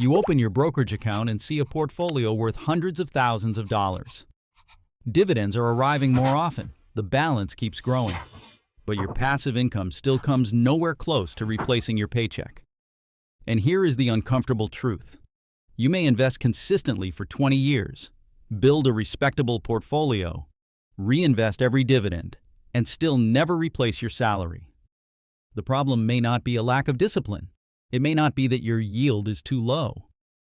You open your brokerage account and see a portfolio worth hundreds of thousands of dollars. Dividends are arriving more often. The balance keeps growing. But your passive income still comes nowhere close to replacing your paycheck. And here is the uncomfortable truth. You may invest consistently for 20 years, build a respectable portfolio, reinvest every dividend, and still never replace your salary. The problem may not be a lack of discipline. It may not be that your yield is too low.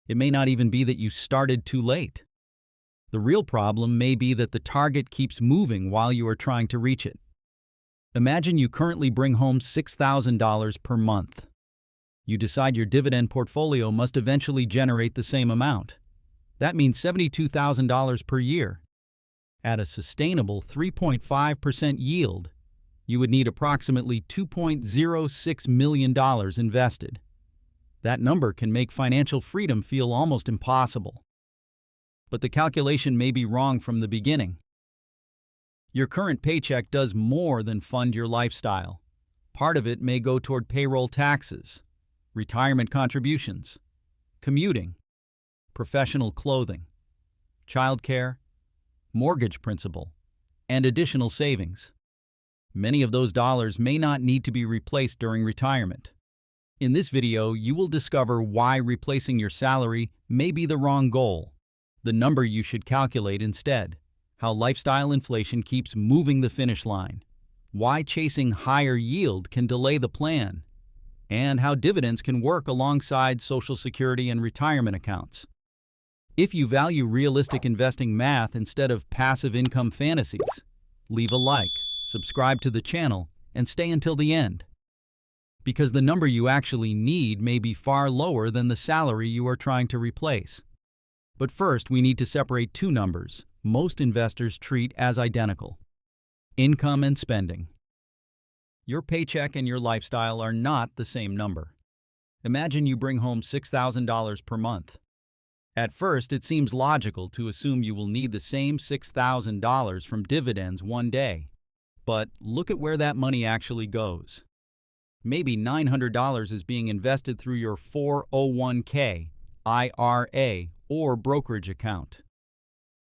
It may not even be that you started too late. The real problem may be that the target keeps moving while you are trying to reach it. Imagine you currently bring home $6,000 per month. You decide your dividend portfolio must eventually generate the same amount. That means $72,000 per year. At a sustainable 3.5% yield, you would need approximately $2.06 million invested. That number can make financial freedom feel almost impossible. But the calculation may be wrong from the beginning. Your current paycheck does more than fund your lifestyle. Part of it may go toward payroll taxes, retirement contributions, commuting, professional clothing, childcare, mortgage principal, and additional savings. Many of those dollars may not need to be replaced during retirement. In this video, you will discover why replacing your salary may be the wrong goal, the number you should calculate instead, how lifestyle inflation keeps moving the finish line, why chasing higher yield can delay the plan, and how dividends can work alongside Social Security and retirement accounts. If you value realistic investing math instead of passive income fantasies, leave a like, subscribe to the channel, and stay until the end. Because the number you actually need may be far lower than the salary you are trying to replace. But first, we need to separate two numbers most investors treat as identical: income and spending. Your paycheck and your lifestyle are not the same number. Imagine you bring home $6,000 per month. At first, it seems logical to assume you will need the same $6,000 from dividends one day. But look at where that money actually goes. Maybe $900 is being invested through your 401k, IRA, or brokerage account.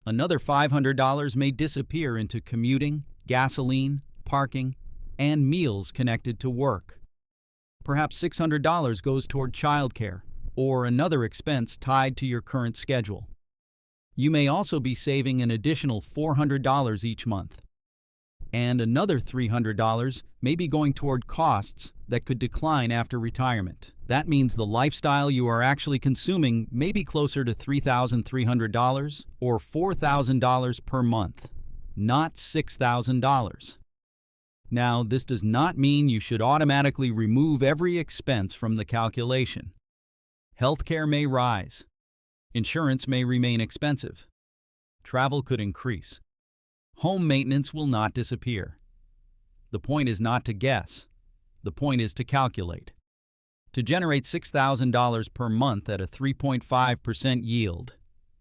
Another $500 may disappear into commuting, gasoline, parking, and meals connected to work. Perhaps $600 goes toward childcare or another expense tied to your current schedule. You may also be saving an additional $400 each month. And another $300 may be going toward costs that could decline after retirement. That means the lifestyle you are actually consuming may be closer to $3,300 or $4,000 per month, not $6,000. Now, this does not mean you should automatically remove every expense from the calculation. Healthcare may rise. Insurance may remain expensive. Travel could increase. Home maintenance will not disappear. The point is not to guess. The point is to calculate. To generate $6,000 per month at a 3.5% yield,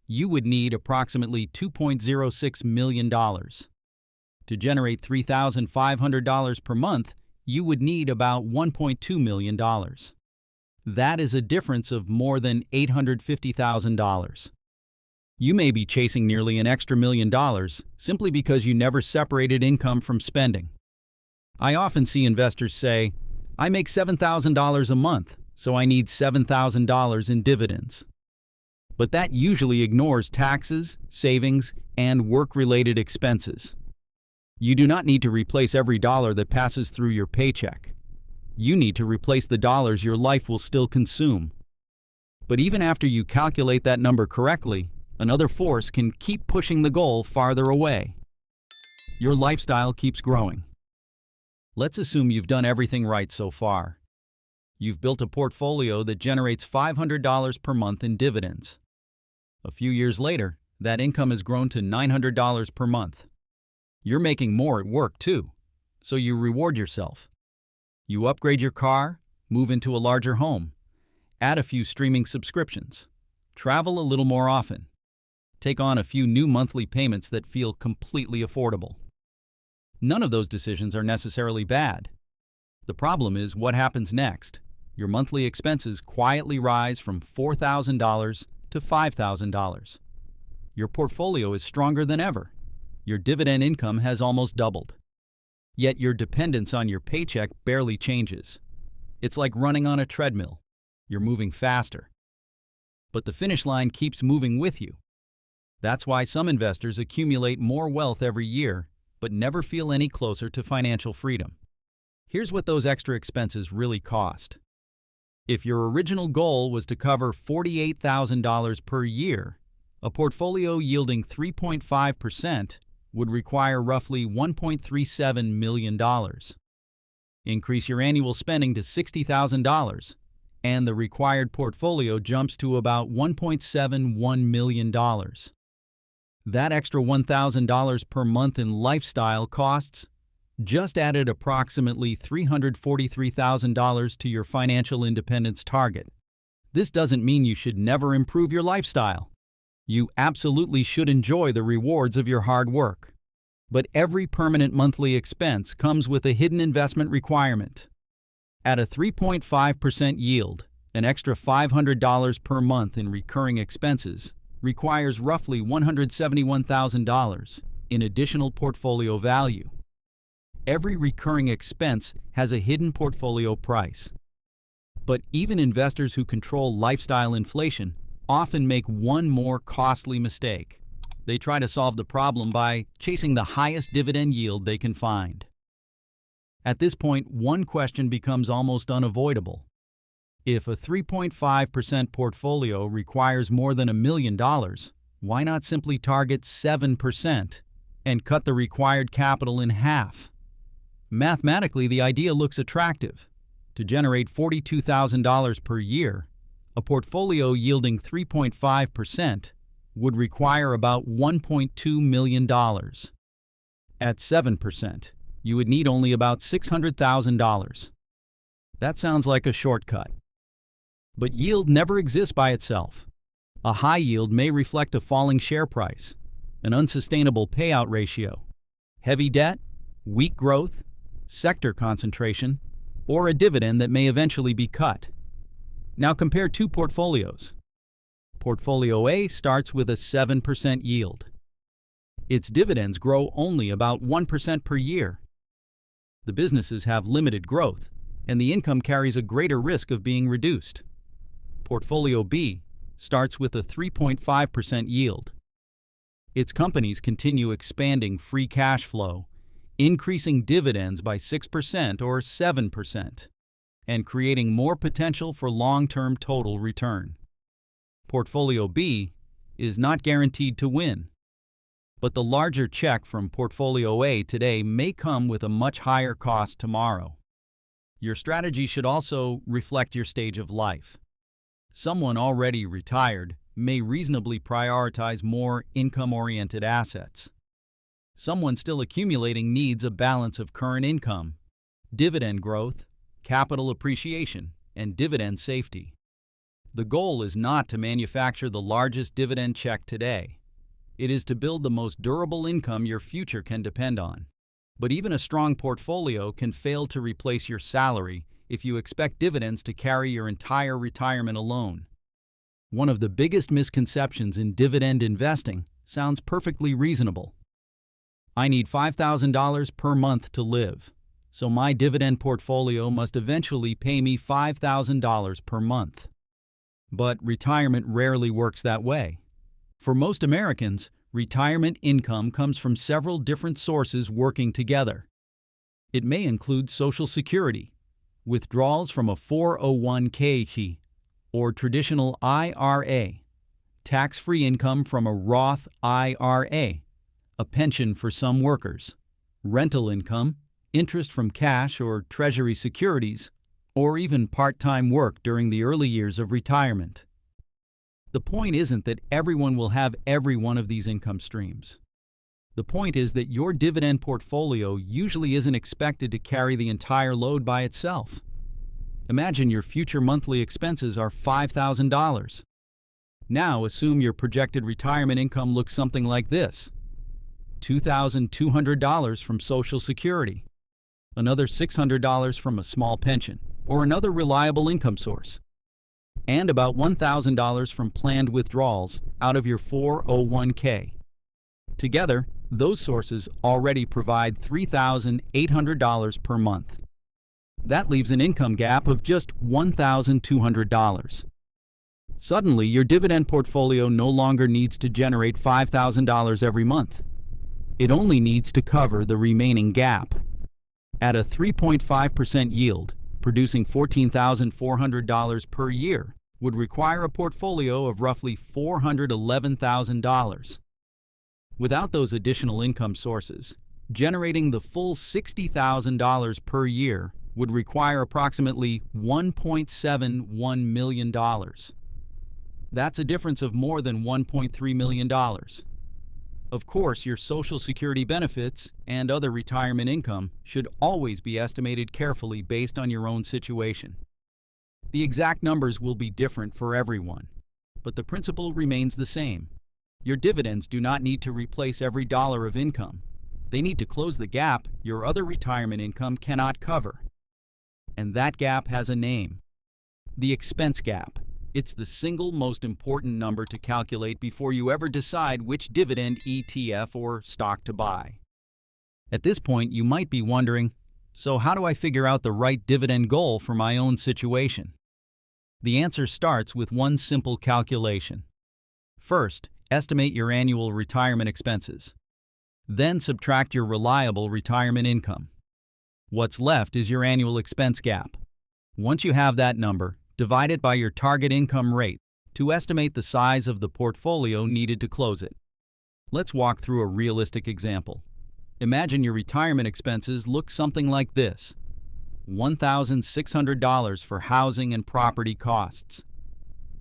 you would need approximately $2.06 million. To generate $3,500 per month, you would need about $1.2 million. That is a difference of more than $850,000. You may be chasing nearly an extra $1 million simply because you never separated income from spending. I often see investors say, "I make $7,000 a month, so I need $7,000 in dividends." But that usually ignores taxes, savings, and work-related expenses. You do not need to replace every dollar that passes through your paycheck. You need to replace the dollars your life will still consume. But even after you calculate that number correctly, another force can keep pushing the goal farther away. Your lifestyle keeps growing. Let's assume you've done everything right so far. You've built a portfolio that generates $500 per month in dividends. A few years later, that income has grown to $900 per month. You're making more at work too, so you reward yourself. You upgrade your car, move into a larger home, add a few streaming subscriptions, travel a little more often, take on a few new monthly payments that feel completely affordable. None of those decisions are necessarily bad. The problem is what happens next. your monthly expenses quietly rise from $4,000 to $5,000. Your portfolio is stronger than ever. Your dividend income has almost doubled. Yet your dependence on your paycheck barely changes. It's like running on a treadmill. You're moving faster. But the finish line keeps moving with you. That's why some investors accumulate more wealth every year, but never feel any closer to financial freedom. Here's what those extra expenses really cost. If your original goal was to cover $48,000 per year, a portfolio yielding 3.5% would require roughly $1.37 million. Increase your annual spending to $60,000, and the required portfolio jumps to about $1.71 million. That extra $1,000 per month in lifestyle costs just added approximately $343,000 to your financial independence target. This doesn't mean you should never improve your lifestyle. You absolutely should enjoy the rewards of your hard work. But every permanent monthly expense comes with a hidden investment requirement. At a 3.5% yield, an extra $500 per month in recurring expenses requires roughly $171,000 in additional portfolio value. Every recurring expense has a hidden portfolio price. But even investors who control lifestyle inflation often make one more costly mistake. They try to solve the problem by chasing the highest dividend yield they can find. At this point, one question becomes almost unavoidable. If a 3.5% portfolio requires more than $1 million, why not simply target 7% and cut the required capital in half? Mathematically, the idea looks attractive. To generate $42,000 per year, a portfolio yielding 3.5% would require about $1.2 million. At 7%, you would need only about $600,000. That sounds like a shortcut. But yield never exists by itself. A high yield may reflect a falling share price, an unsustainable payout ratio, heavy debt, weak growth, sector concentration, or a dividend that may eventually be cut. Now compare two portfolios. Portfolio A starts with a 7% yield. Its dividends grow only about 1% per year. The businesses have limited growth, and the income carries a greater risk of being reduced. Portfolio B starts with a 3.5% yield. Its companies continue expanding free cash flow, increasing dividends by 6% or 7%, and creating more potential for long-term total return. Portfolio B is not guaranteed to win, but the larger check from Portfolio A today may come with a much higher cost tomorrow. Your strategy should also reflect your stage of life. Someone already retired may reasonably prioritize more income-oriented assets. Someone still accumulating needs a balance of current income, dividend growth, capital appreciation, and dividend safety. The goal is not to manufacture the largest dividend check today. It is to build the most durable income your future can depend on. But even a strong portfolio can fail to replace your salary if you expect dividends to carry your entire retirement alone. One of the biggest misconceptions in dividend investing sounds perfectly reasonable. I need $5,000 per month to live, so my dividend portfolio must eventually pay me $5,000 per month. But retirement rarely works that way. For most Americans, retirement income comes from several different sources working together. It may include Social Security, withdrawals from a 401k or traditional IRA, tax-free income from a Roth IRA, a pension for some workers, rental income, interest from cash or treasury securities, or even part-time work during the early years of retirement. The point isn't that everyone will have every one of these income streams. The point is that your dividend portfolio usually isn't expected to carry the entire load by itself. Imagine your future monthly expenses are $5,000. Now assume your projected retirement income looks something like this: $2,200 from Social Security, another $600 from a small pension, or another reliable income source, and about $1,000 from planned withdrawals out of your 401k. Together, those sources already provide $3,800 per month. That leaves an income gap of just $1,200. Suddenly, your dividend portfolio no longer needs to generate $5,000 every month. It only needs to cover the remaining gap. At a 3.5% yield, producing $14,400 per year would require a portfolio of roughly $411,000. Without those additional income sources, generating the full $60,000 per year would require approximately $1.71 million. That's a difference of more than $1.3 million. Of course, your Social Security benefits and other retirement income should always be estimated carefully based on your own situation. The exact numbers will be different for everyone, but the principle remains the same. Your dividends do not need to replace every dollar of income. They need to close the gap your other retirement income cannot cover. And that gap has a name: the expense gap. It's the single most important number to calculate before you ever decide which dividend ETF or stock to buy. At this point, you might be wondering, so how do I figure out the right dividend goal for my own situation? The answer starts with one simple calculation. First, estimate your annual retirement expenses. Then subtract your reliable retirement income. What's left is your annual expense gap. Once you have that number, divide it by your target income rate to estimate the size of the portfolio needed to close it. Let's walk through a realistic example. Imagine your retirement expenses look something like this: $1,600 for housing and property costs,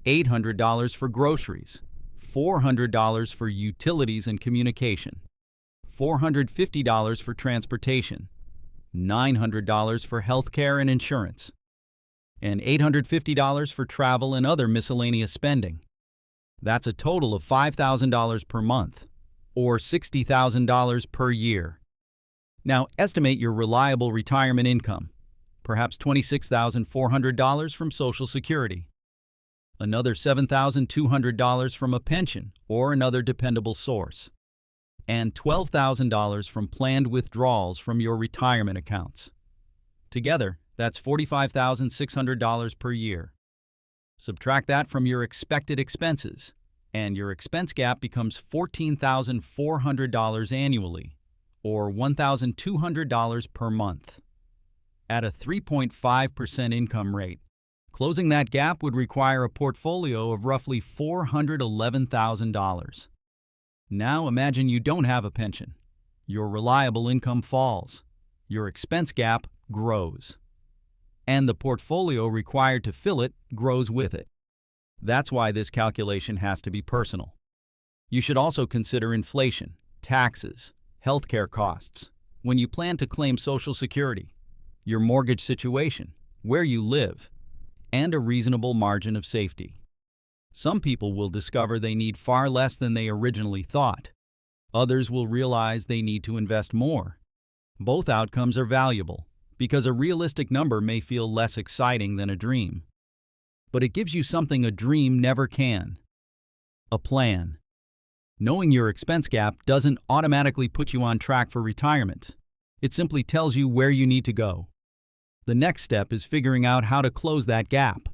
$800 for groceries, $400 for utilities and communication, $450 for transportation, $900 for healthcare and insurance, and $850 for travel and other miscellaneous spending. That's a total of $5,000 per month, or $60,000 per year. Now estimate your reliable retirement income, perhaps $26,400 from Social Security, another $7,200 from a pension or another dependable source, and $12,000 from planned withdrawals from your retirement accounts. Together, that's $45,600 per year. Subtract that from your expected expenses, and your expense gap becomes $14,400 annually, or $1,200 per month. At a 3.5% income rate, closing that gap would require a portfolio of roughly $411,000. Now imagine you don't have a pension. Your reliable income falls. Your expense gap grows. And the portfolio required to fill it grows with it. That's why this calculation has to be personal. You should also consider inflation, taxes, healthcare costs, when you plan to claim Social Security, your mortgage situation, where you live, and a reasonable margin of safety. Some people will discover they need far less than they originally thought. Others will realize they need to invest more. Both outcomes are valuable, because a realistic number may feel less exciting than a dream. But it gives you something a dream never can: a plan. Knowing your expense gap doesn't automatically put you on track for retirement. It simply tells you where you need to go. The next step is figuring out how to close that gap.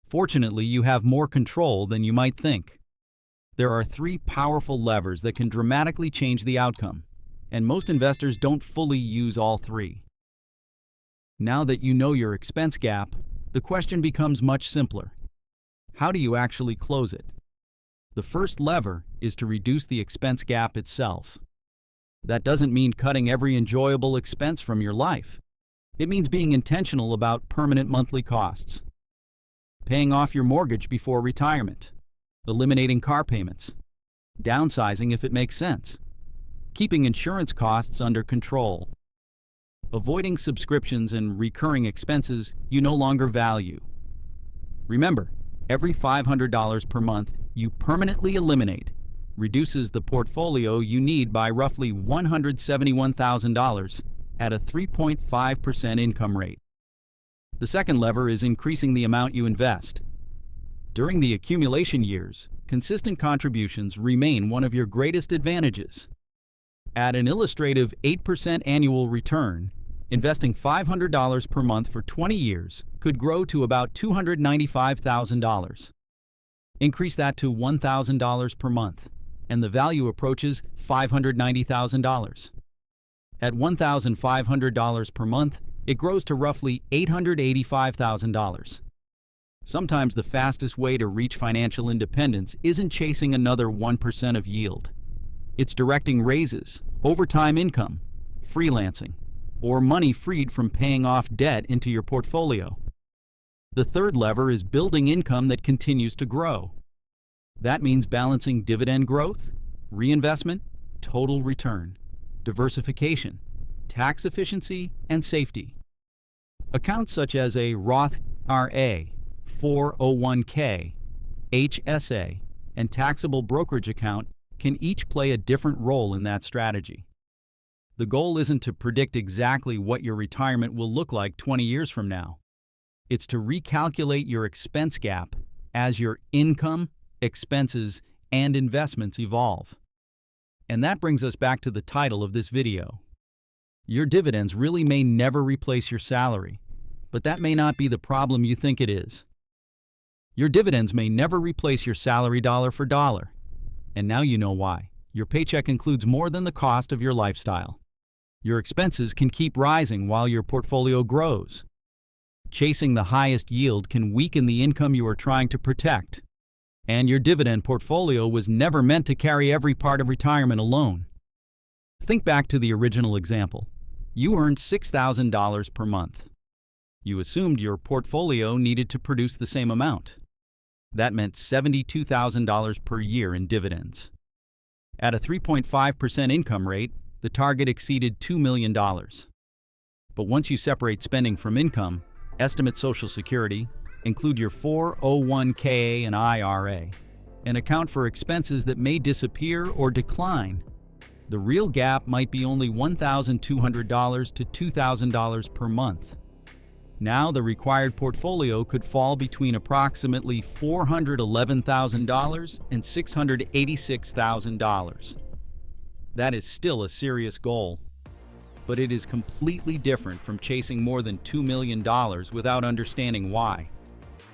Fortunately, you have more control than you might think. There are 3 powerful levers that can dramatically change the outcome, and most investors don't fully use all 3. Now that you know your expense gap, the question becomes much simpler. How do you actually close it? The first lever is to reduce the expense gap itself. That doesn't mean cutting every enjoyable expense from your life. It means being intentional about permanent monthly costs. Paying off your mortgage before retirement, eliminating car payments, downsizing if it makes sense, keeping insurance costs under control, avoiding subscriptions and recurring expenses you no longer value. Remember, every $500 per month you permanently eliminate reduces the portfolio you need by roughly $171,000 at a 3.5% income rate. The second lever is increasing the amount you invest. During the accumulation years, consistent contributions remain one of your greatest advantages. At an illustrative 8% annual return, investing $500 per month for 20 years could grow to about $295,000. Increase that to $1,000 per month, and the value approaches $590,000. At $1,500 per month, it grows to roughly $885,000. Sometimes the fastest way to reach financial independence isn't chasing another 1% of yield. It's directing raises, overtime income, freelancing, or money freed from paying off debt into your portfolio. The third lever is building income that continues to grow. That means balancing dividend growth, reinvestment, total return, diversification, tax efficiency, and safety. Accounts such as a Roth IRA, 401k, HSA, and taxable brokerage account can each play a different role in that strategy. The goal isn't to predict exactly what your retirement will look like 20 years from now. It's to recalculate your expense gap as your income, expenses, and investments evolve. And that brings us back to the title of this video. Your dividends really may never replace your salary, but that may not be the problem you think it is. Your dividends may never replace your salary dollar for dollar. And now you know why. Your paycheck includes more than the cost of your lifestyle. Your expenses can keep rising while your portfolio grows. Chasing the highest yield can weaken the income you are trying to protect. And your dividend portfolio was never meant to carry every part of retirement alone. Think back to the original example. You earned $6,000 per month. You assumed your portfolio needed to produce the same amount. That meant $72,000 per year in dividends. At a 3.5% income rate, the target exceeded $2 million. But once you separate spending from income, estimate Social Security, include your 401k and IRA, and account for expenses that may disappear or decline, the real gap might be only $1,200 to $2,000 per month. Now the required portfolio could fall between approximately $411,000 and $686,000. That is still a serious goal, but it is completely different from chasing more than $2 million without understanding why.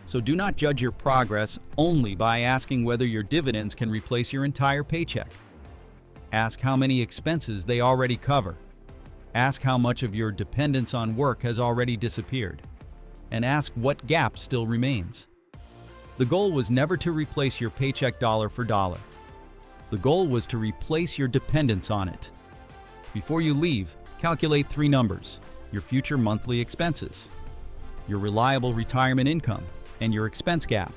So do not judge your progress only by asking whether your dividends can replace your entire paycheck. Ask how many expenses they already cover. Ask how much of your dependence on work has already disappeared. And ask what gap still remains. The goal was never to replace your paycheck dollar for dollar. The goal was to replace your dependence on it. Before you leave, calculate 3 numbers: your future monthly expenses, your reliable retirement income, and your expense gap.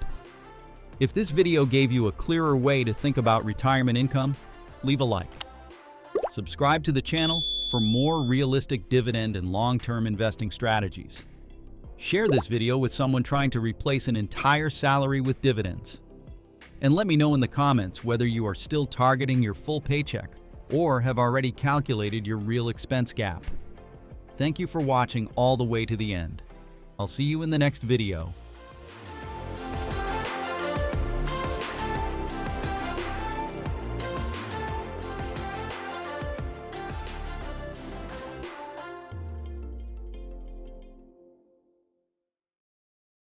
If this video gave you a clearer way to think about retirement income, leave a like. Subscribe to the channel for more realistic dividend and long-term investing strategies. Share this video with someone trying to replace an entire salary with dividends. And let me know in the comments whether you are still targeting your full paycheck or have already calculated your real expense gap. Thank you for watching all the way to the end. I'll see you in the next video.